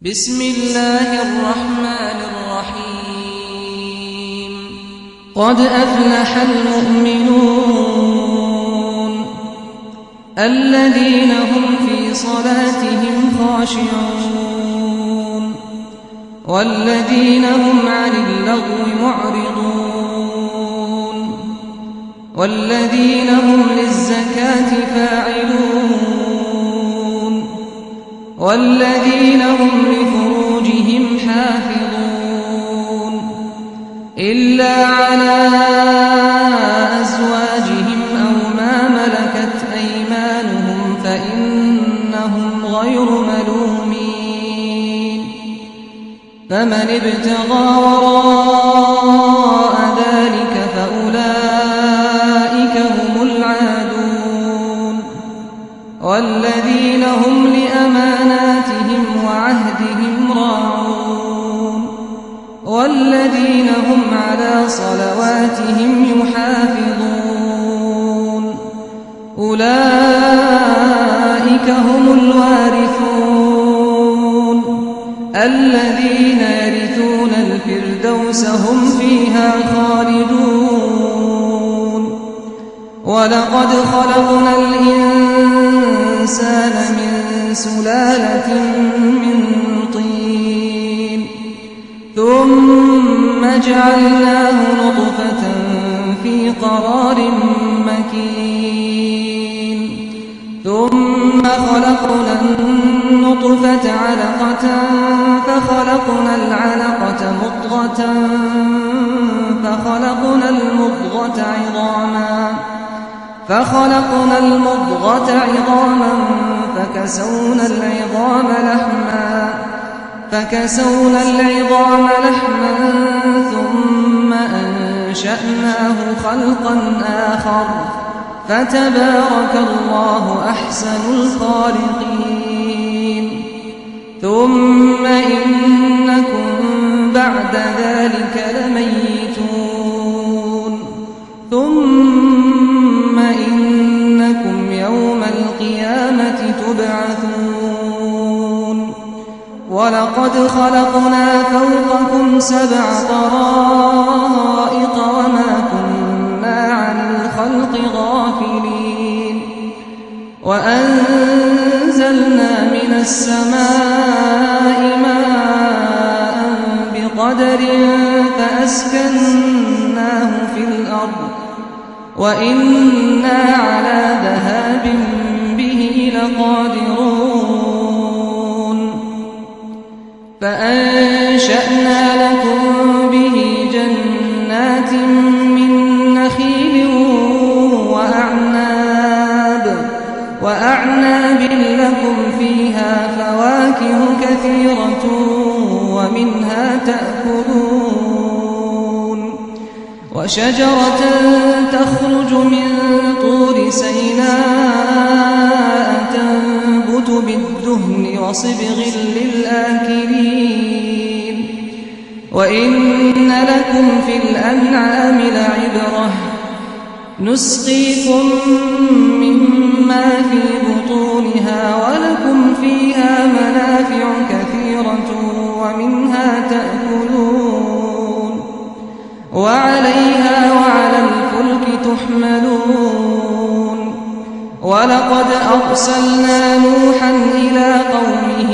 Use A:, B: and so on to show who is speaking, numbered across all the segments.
A: بسم الله الرحمن الرحيم قد أفلح المؤمنون الذين هم في صلاتهم خاشعون والذين هم عن اللغو معرضون والذين هم للزكاة فاعلون والذين هم لفروجهم حافظون إلا على أزواجهم أو ما ملكت أيمانهم فإنهم غير ملومين فمن ابتغى وراء ذلك فأولئك هم العادون والذين هم لأماناتهم وعهدهم راعون والذين هم على صلواتهم يحافظون أولئك هم الوارثون الذين يرثون الفردوس هم فيها خالدون ولقد خلقنا الإنسان من سلالة من طين ثم جعلناه نطفة في قرار مكين ثم خلقنا النطفة علقة فخلقنا العلقة مضغة فخلقنا المضغة عظاما فكسونا العظام لحما ثم أنشأناه خلقا آخر فتبارك الله أحسن الخالقين ثم إنكم بعد ذلك لميتون ثم إنكم يوم القيامة تبعثون ولقد خلقنا فوقكم 7 طرائق وما كنا عن الخلق غافلين وأنزلنا من السماء ماء بقدر فأسكناه في الأرض وإنا على ذهاب به لقادرون فأنشأنا لكم به جنات من نخيل وأعناب لكم فيها فواكه كثيرة ومنها تأكلون وشجرة تخرج من طور سيناء تنبت بالدهن وصبغ للآكلين وإن لكم في الأنعام لعبرة نسقيكم مما في بطونها ولكم فيها منافع كثيرة ومنها تأكلون وعليها وعلى الفلك تحملون ولقد أرسلنا نوحا إلى قومه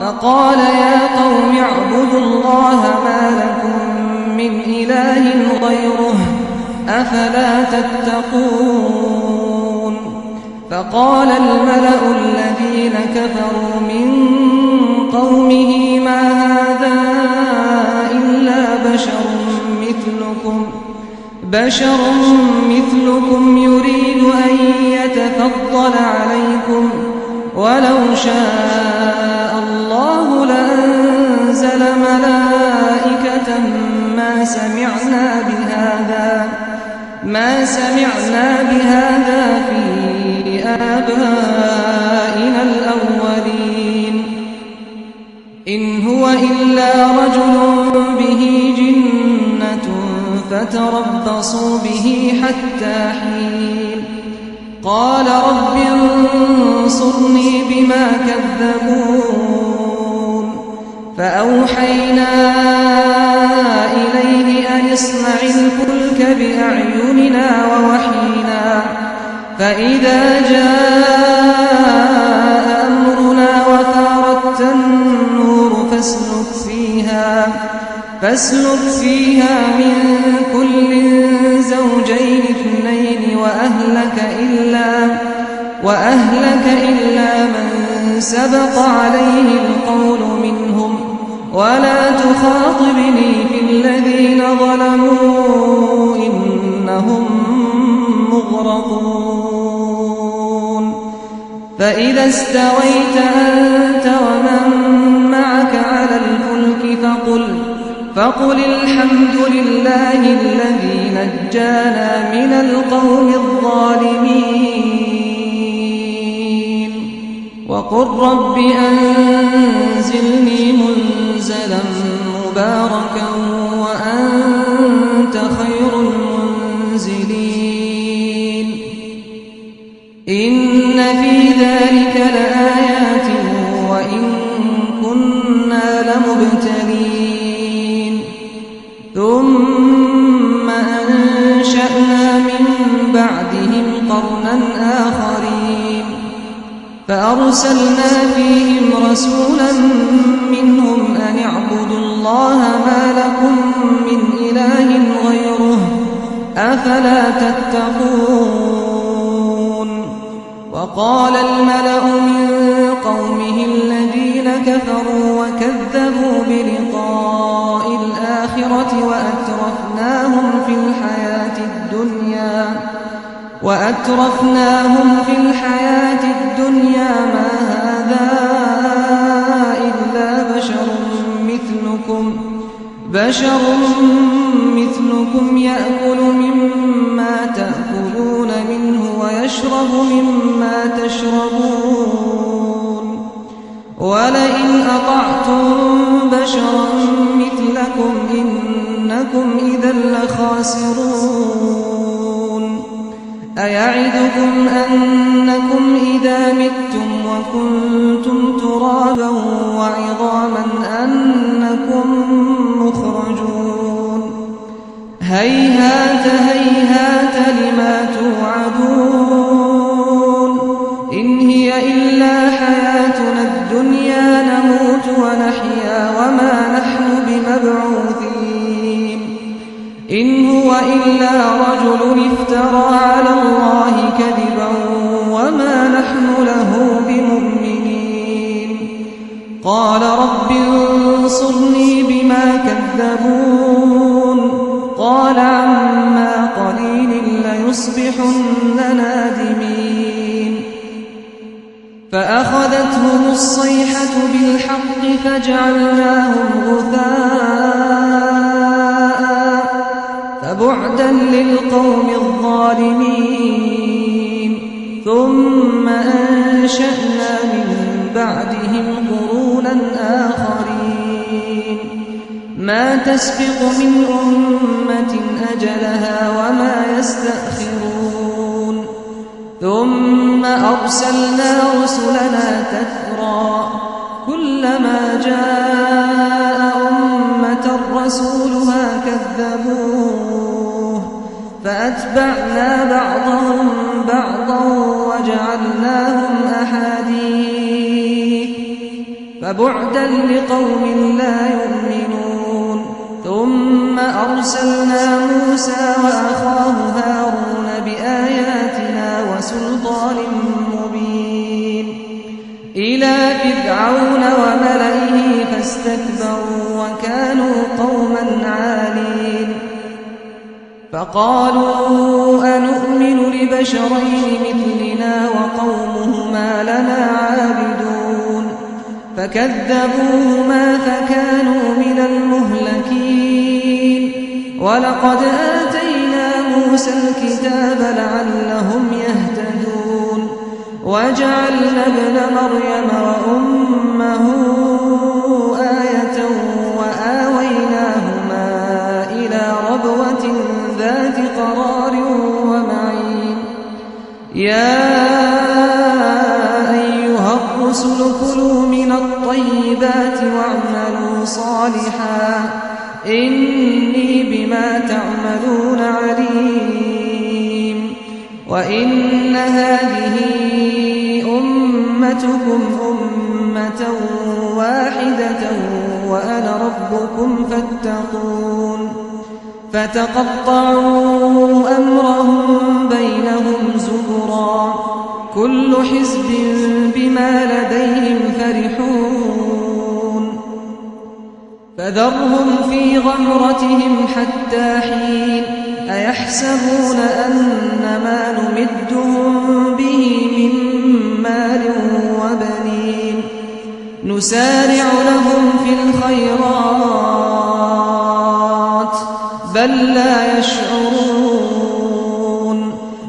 A: فقال يا قوم اعبدوا الله ما لكم من إله غيره أفلا تتقون فقال الملأ الذين كفروا من قومه ما هذا إلا بشر مثلكم يريد أن يتفضل عليكم ولو شاء الله لأنزل ملائكة ما سمعنا بهذا في آبائنا الأولين إن هو إلا رجل به جنة فتربصوا به حتى حين قال رب انصرني بما كذبون فأوحينا إليه أن اصنع الفلك بأعيننا ووحينا فإذا جاء أمرنا وفارت النور فاسلك فيها من كل زوجين اثنين وأهلك إلا من سبق عليه القول منهم ولا تخاطبني في الذين ظلموا إنهم مغرقون فإذا استويت أنت ومن معك على الفلك فقل الحمد لله الذي نجانا من القوم الظالمين وقل رب أنزلني منزلا مباركا وأنت خير المنزلين إن في ذلك لآيات وإن كنا لمبتلين ثم أنشأنا من بعدهم قرنا آخرين فأرسلنا فيهم رسولا منهم أن اعبدوا الله ما لكم من إله غيره أفلا تتقون وقال الملأ من قومه الذين كفروا وكذبوا بلقاء الآخرة وأترفناهم في الحياة الدنيا ما هذا إلا بشر مثلكم يأكل مما تأكلون منه ويشرب مما تشربون ولئن أطعتم بشرا مثلكم إنكم إذا لخاسرون أيعدكم أنكم إذا متم وكنتم ترابا وعظاما أنكم مخرجون هيهات هيهات لما توعدون إن هي إلا حياتنا الدنيا نموت ونحيا وما نحن بمبعوثين إن هو إلا رجل افترى على الله كذبا وما نحن له بمؤمنين قال رب انصرني بما كذبون قال عما قليل ليصبحن نادمين فأخذتهم الصيحة بالحق فجعلناهم غثاء فبعدا للقوم الظالمين ثم أنشأنا من بعدهم قرونا آخرين ما تسبق من أمة أجلها وما يستأخرون ثم أرسلنا رسلنا تترى كلما جاء أمة رسولها كذبوه فأتبعنا بعضهم بعضا وجعلناهم أحاديث فبعدا لقوم لا يؤمنون ثم أرسلنا موسى وأخاه هارون بآياتنا وسلطان مبين إلى فرعون وملئه فاستكبروا وكانوا قوما عالين فقالوا أنؤمن لبشرين مثلنا وقومهما لنا عابدون فكذبوهما فكانوا من المهلكين ولقد آتينا موسى الكتاب لعلهم يهتدون وجعلنا ابن مريم وأمه آية وآويناهما إلى ربوة ذات قرار ومعين يا أيها الرسل كلوا كُلُوا مِنَ الطَّيِّبَاتِ وَاعْمَلُوا صَالِحًا إِنِّي بِمَا تَعْمَلُونَ عَلِيمٌ وَإِنَّ هَٰذِهِ أُمَّتُكُمْ أُمَّةً وَاحِدَةً وَأَنَا رَبُّكُمْ فَاتَّقُونِ فَتَقَطَّعُوا أَمْرَهُم بَيْنَهُمْ زُبُرًا ۖ كُلُّ حِزْبٍ بِمَا لَدَيْهِمْ فَرِحُونَ فَذَرْهُمْ فِي غَمْرَتِهِمْ حَتَّىٰ حِينٍ أَيَحْسَبُونَ أَنَّمَا نُمِدُّهُم بِهِ مِن مَّالٍ وَبَنِينَ نُسَارِعُ لَهُمْ فِي الْخَيْرَاتِ بَل لَّا يَشْعُرُونَ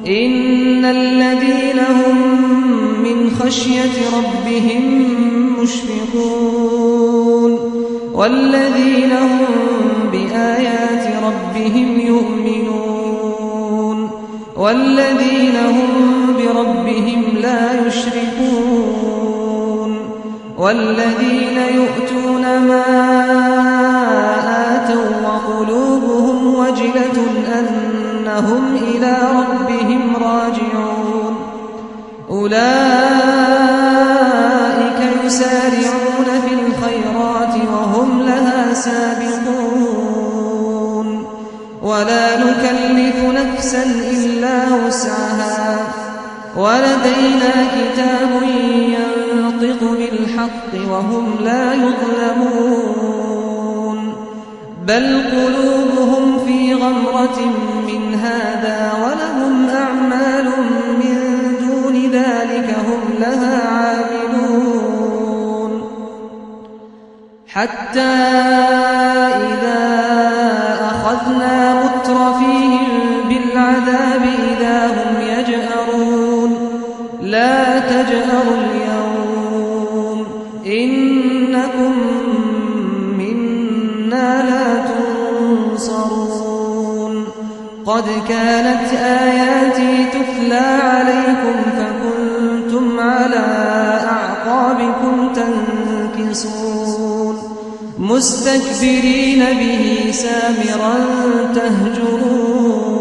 A: إِنَّ الَّذِينَ هُم مِّنْ خَشْيَةِ رَبِّهِم مُّشْفِقُونَ وَالَّذِينَ هُم بِآيَاتِ رَبِّهِمْ يُؤْمِنُونَ وَالَّذِينَ هُم بِرَبِّهِمْ لَا يُشْرِكُونَ وَالَّذِينَ يُؤْتُونَ مَا آتَوا وَقُلُوبُهُمْ وَجِلَةٌ أَنَّهُمْ إِلَىٰ رَبِّهِمْ راجعون أُولَٰئِكَ يُسَارِعُونَ فِي الْخَيْرَاتِ وَهُمْ لَهَا سَابِقُونَ وَلَا نُكَلِّفُ نَفْسًا إِلَّا وُسْعَهَا وَلَدَيْنَا كِتَابٌ يَنطِقُ بِالْحَقِّ وَهُمْ لَا يُظْلَمُونَ بَلْ قُلُوبُهُمْ فِي غَمْرَةٍ مِّنْ هَٰذَا وَلَهُمْ أَعْمَالٌ مِّن دُونِ ذَٰلِكَ هُمْ لَهَا عَامِلُونَ حَتَّىٰ إِذَا أَخَذْنَا مُتْرَفِيهِم بِالْعَذَابِ إِذَا هُمْ يَجْأَرُونَ لَا تَجْأَرُوا الْيَوْمَ إِنَّكُم مِّنَّا لَا تُنصَرُونَ قَدْ كَانَتْ آيَاتِي تُتْلَىٰ عَلَيْكُمْ فَكُنتُمْ عَلَىٰ أَعْقَابِكُمْ تَنكِصُونَ مُسْتَكْبِرِينَ بِهِ سَامِرًا تَهْجُرُونَ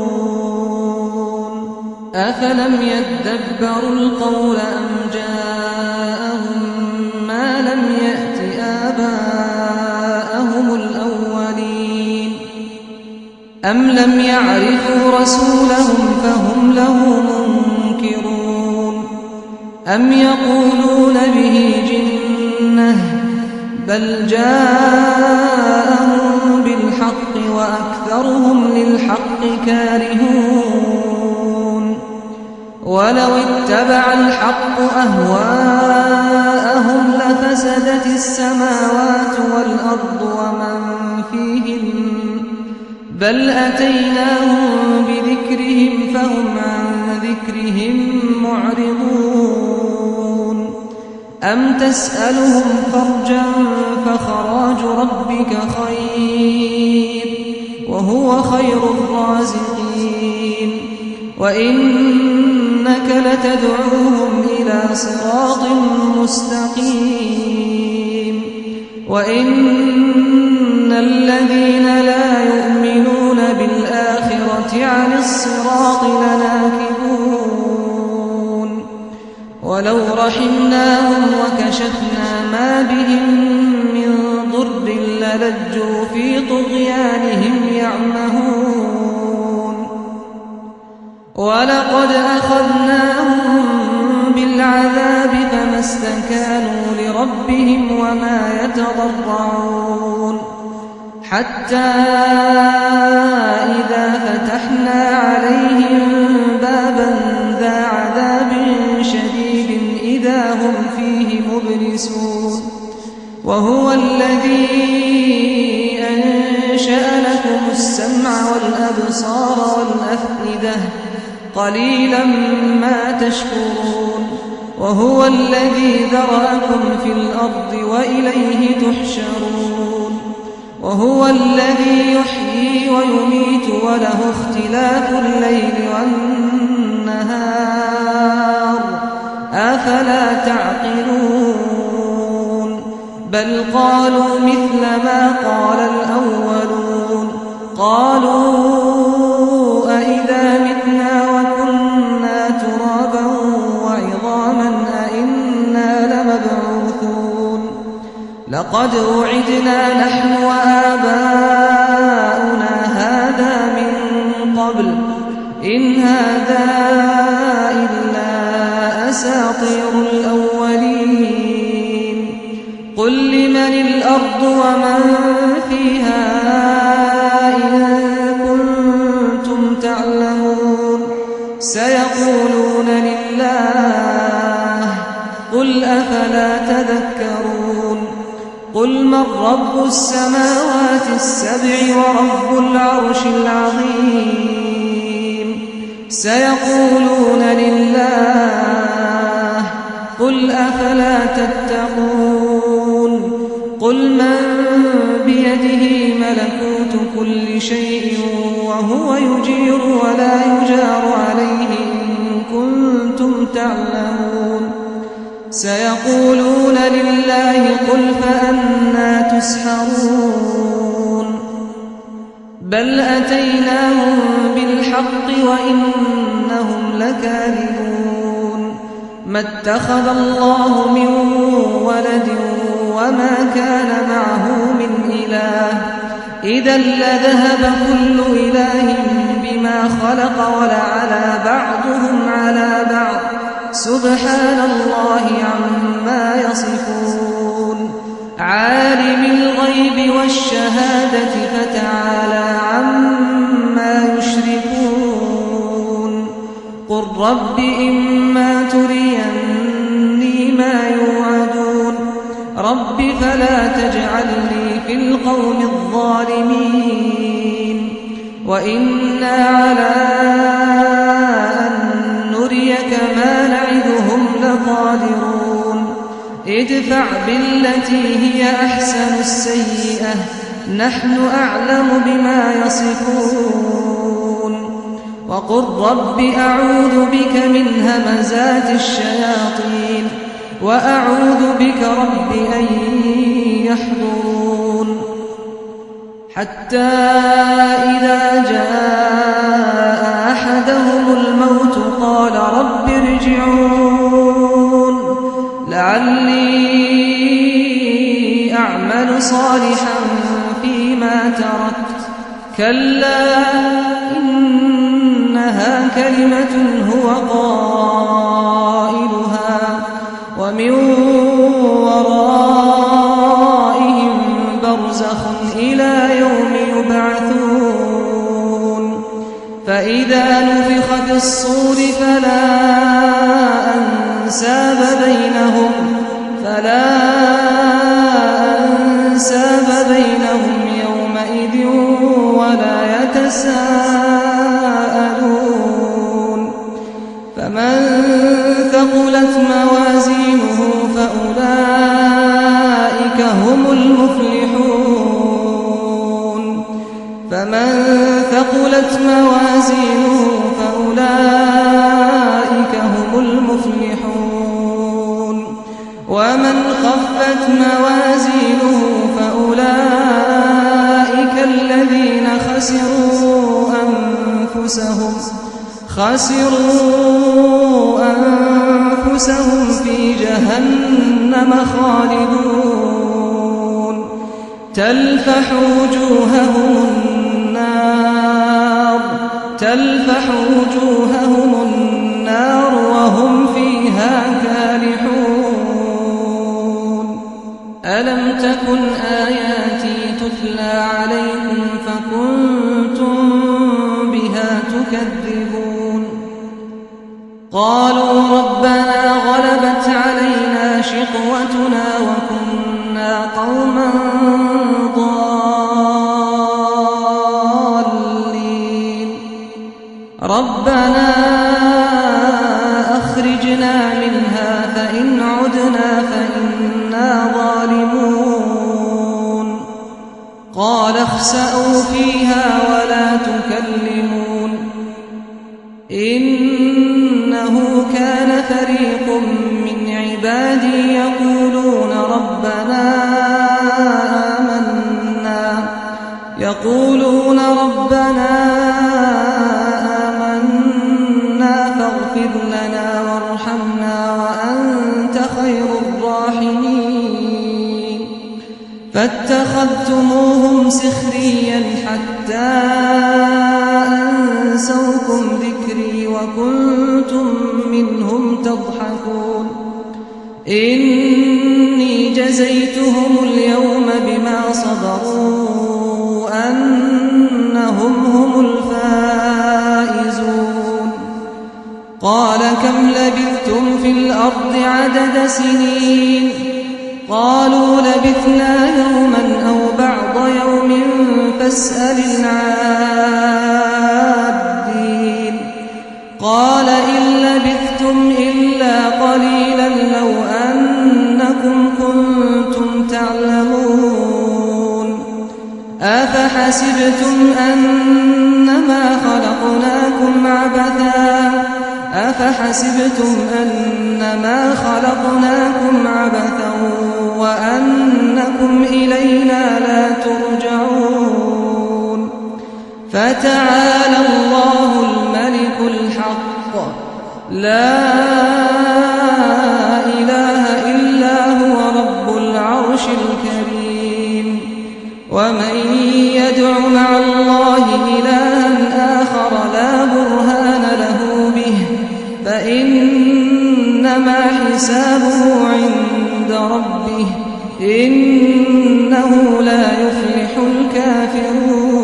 A: أَفَلَمْ يَدَّبَّرُوا الْقَوْلَ أَمْ جَاءَهُم مَّا لَمْ يَأْتِ آبَاءَهُمُ الْأَوَّلِينَ أَمْ لَمْ يَعْرِفُوا رَسُولَهُمْ فَهُمْ لَهُ مُنكِرُونَ أَمْ يَقُولُونَ بِهِ جِنَّةٌ بَلْ جَاءَهُم بِالْحَقِّ وَأَكْثَرُهُمْ لِلْحَقِّ كَارِهُونَ وَلَوِ اتَّبَعَ الْحَقُّ أَهْوَاءَهُمْ لَفَسَدَتِ السَّمَاوَاتُ وَالْأَرْضُ وَمَن فِيهِنَّ بَلْ أَتَيْنَاهُم بِذِكْرِهِمْ فَهُمْ عَن ذِكْرِهِم مُّعْرِضُونَ أَمْ تَسْأَلُهُمْ خَرْجًا فَخَرَاجُ رَبِّكَ خَيْرٌ وَهُوَ خَيْرُ الرَّازِقِينَ وَإِنَّكَ لَتَدْعُوهُمْ إِلَىٰ صِرَاطٍ مُّسْتَقِيمٍ وَإِنَّ الَّذِينَ لَا يُؤْمِنُونَ بِالْآخِرَةِ عَنِ الصِّرَاطِ لَنَاكِبُونَ وَلَوْ رَحِمْنَاهُمْ وَكَشَفْنَا مَا بِهِم مِّن ضُرٍّ لَّلَجُّوا فِي طُغْيَانِهِمْ يَعْمَهُونَ وَلَقَدْ أَخَذْنَاهُم بِالْعَذَابِ فَمَا اسْتَكَانُوا لِرَبِّهِمْ وَمَا يَتَضَرَّعُونَ حَتَّىٰ إِذَا فَتَحْنَا عَلَيْهِم بَابًا ذَا عَذَابٍ شَدِيدٍ إِذَا هُمْ فِيهِ مُبْلِسُونَ وَهُوَ الَّذِي أَنشَأَ لَكُمُ السَّمْعَ وَالْأَبْصَارَ وَالْأَفْئِدَةَ قَلِيلًا مَّا تَشْكُرُونَ وَهُوَ الَّذِي ذَرَأَكُمْ فِي الْأَرْضِ وَإِلَيْهِ تُحْشَرُونَ وَهُوَ الَّذِي يُحْيِي وَيُمِيتُ وَلَهُ اخْتِلَافُ اللَّيْلِ وَالنَّهَارِ أَفَلَا تَعْقِلُونَ بل قالوا مثل ما قال الأولون قالوا أئذا متنا وكنا ترابا وعظاما أئنا لمبعوثون لقد وعدنا نحن وآباؤنا هذا من قبل إن هذا إلا أساطير الأولين قل لمن الأرض ومن فيها إن كنتم تعلمون سيقولون لله قل أفلا تذكرون قل من رب السماوات السبع ورب العرش العظيم سيقولون لله قل أفلا تتقون قل من بيده ملكوت كل شيء وهو يجير ولا يجار عليه إن كنتم تعلمون سيقولون لله قل فأنى تسحرون بل أتيناهم بالحق وإنهم لكاذبون ما اتخذ الله من ولد وما كان معه من إله إذا لذهب كل إله بما خلق ولعلى بعضهم على بعض سبحان الله عما يصفون عالم الغيب والشهادة فتعالى عما يشركون قل رب إما تريني ما يوعدون رب فلا تجعلني في القوم الظالمين وإنا على أن نريك ما نعدهم لقادرون ادفع بالتي هي أحسن السيئة نحن أعلم بما يصفون وقل رب أعوذ بك من همزات الشياطين وأعوذ بك رب أن يحضرون حتى إذا جاء أحدهم الموت قال رب ارجعون لعلي أعمل صالحا فيما تركت كلا إنها كلمة هو قائلها ومن ورائهم برزخ إلى يوم يبعثون فإذا نفخ في الصور فلا أنساب بينهم يومئذ ولا يتساءلون فمن ثقلت موازينه فأولئك هم المفلحون فمن ثقلت موازينه فأولئك هم المفلحون ومن خفت موازينه فأولئك الذين خسروا أنفسهم في جهنم خالدون تلفح وجوههم النار وهم فيها كالحون ألم تكن آياتي تتلى عليكم فكنتم بها تكذبون قالوا ربنا غلبت علينا شقوتنا وكنا قوما ضالين ربنا أخرجنا منها فإن عدنا فإنا ظالمون قال اخسأوا فيها ولا تكلمون إنه كان فريق من عبادي يقولون ربنا فاتخذتموهم سخريا حتى أنسوكم ذكري وكنتم منهم تضحكون إني جزيتهم اليوم بما صبروا أنهم هم الفائزون قال كم لبثتم في الأرض عدد سنين قالوا لبثنا يوما أو بعض يوم فاسأل العادين قال إن لبثتم إلا قليلا لو أنكم كنتم تعلمون أفحسبتم أنما خلقناكم عبثا وأنكم إلينا لا ترجعون فتعالى الله الملك الحق لا إله إلا هو رب العرش الكريم ومن يدع مع الله إلها آخر لا برهان له به فإنما حسابه عند ربه إنه لا يفلح الكافرون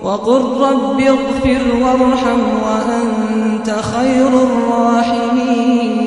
A: وقل رب اغفر وارحم وأنت خير الراحمين